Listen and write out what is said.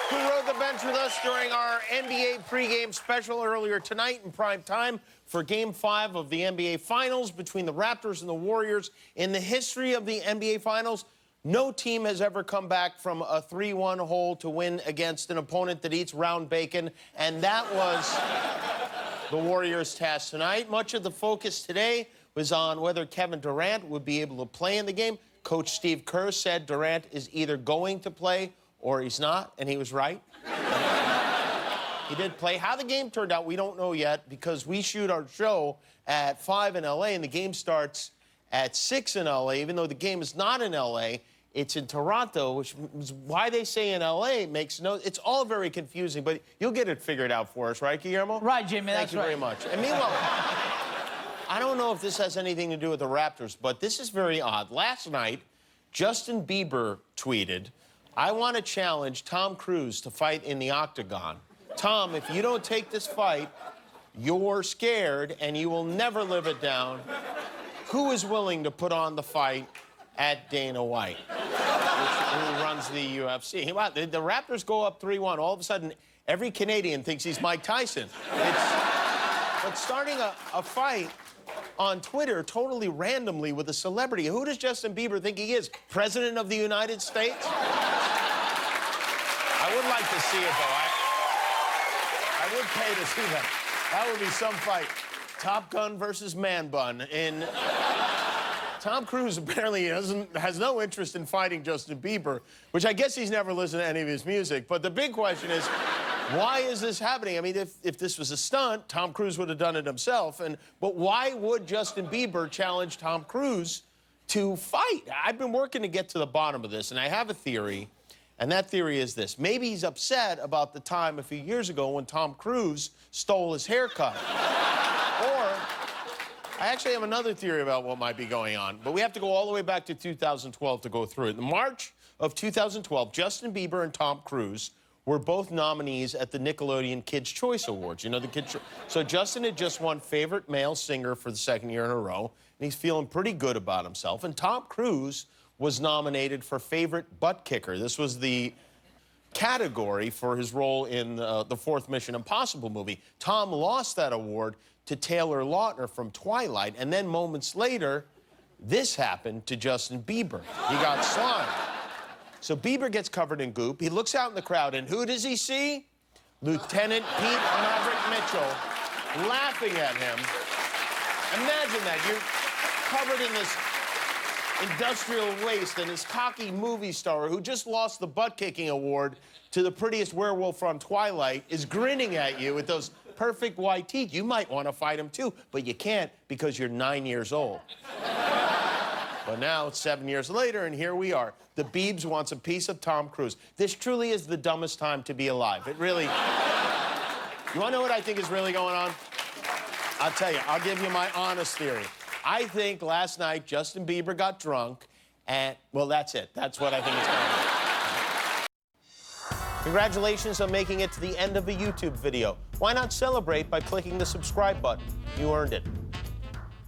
who rode the bench with us during our NBA pregame special earlier tonight in prime time for Game 5 of the NBA Finals between the Raptors and the Warriors. In the history of the NBA Finals, no team has ever come back from a 3-1 hole to win against an opponent that eats round bacon, and that was the Warriors' task tonight. Much of the focus today was on whether Kevin Durant would be able to play in the game. Coach Steve Kerr said Durant is either going to play or he's not, and he was right. He did play. How the game turned out, we don't know yet, because we shoot our show at 5 in L.A., and the game starts at 6 in L.A., even though the game is not in L.A., it's in Toronto, which is why they say in L.A. makes no... It's all very confusing, but you'll get it figured out for us, right, Guillermo? Right, Jimmy, Thank you very much. And meanwhile, I don't know if this has anything to do with the Raptors, but this is very odd. Last night, Justin Bieber tweeted, "I want to challenge Tom Cruise to fight in the octagon. Tom, if you don't take this fight, you're scared and you will never live it down. Who is willing to put on the fight at Dana White?" who runs the UFC. Wow, the Raptors go up 3-1. All of a sudden, every Canadian thinks he's Mike Tyson. But starting a fight on Twitter totally randomly with a celebrity. Who does Justin Bieber think he is? President of the United States? I would like to see it, though. I would pay to see that. That would be some fight. Top Gun versus Man Bun. Tom Cruise apparently has no interest in fighting Justin Bieber, which I guess he's never listened to any of his music. But the big question is, why is this happening? I mean, if this was a stunt, Tom Cruise would have done it himself. But why would Justin Bieber challenge Tom Cruise to fight? I've been working to get to the bottom of this, and I have a theory, and that theory is this. Maybe he's upset about the time a few years ago when Tom Cruise stole his haircut. Or I actually have another theory about what might be going on, but we have to go all the way back to 2012 to go through it. In March of 2012, Justin Bieber and Tom Cruise were both nominees at the Nickelodeon Kids' Choice Awards. You know, the Kids' Choice. So Justin had just won Favorite Male Singer for the second year in a row, and he's feeling pretty good about himself. And Tom Cruise was nominated for Favorite Butt Kicker. This was the category for his role in the fourth Mission Impossible movie. Tom lost that award to Taylor Lautner from Twilight, and then moments later, this happened to Justin Bieber. He got slimed. So Bieber gets covered in goop. He looks out in the crowd, and who does he see? Lieutenant Pete Maverick Mitchell laughing at him. Imagine that. You're covered in this industrial waste, and this cocky movie star who just lost the butt-kicking award to the prettiest werewolf from Twilight is grinning at you with those perfect white teeth. You might want to fight him, too, but you can't because you're 9 years old. But now it's 7 years later, and here we are. The Biebs wants a piece of Tom Cruise. This truly is the dumbest time to be alive. It really... You want to know what I think is really going on? I'll tell you. I'll give you my honest theory. I think last night Justin Bieber got drunk, and, well, that's it. That's what I think is going on. Congratulations on making it to the end of a YouTube video. Why not celebrate by clicking the subscribe button? You earned it.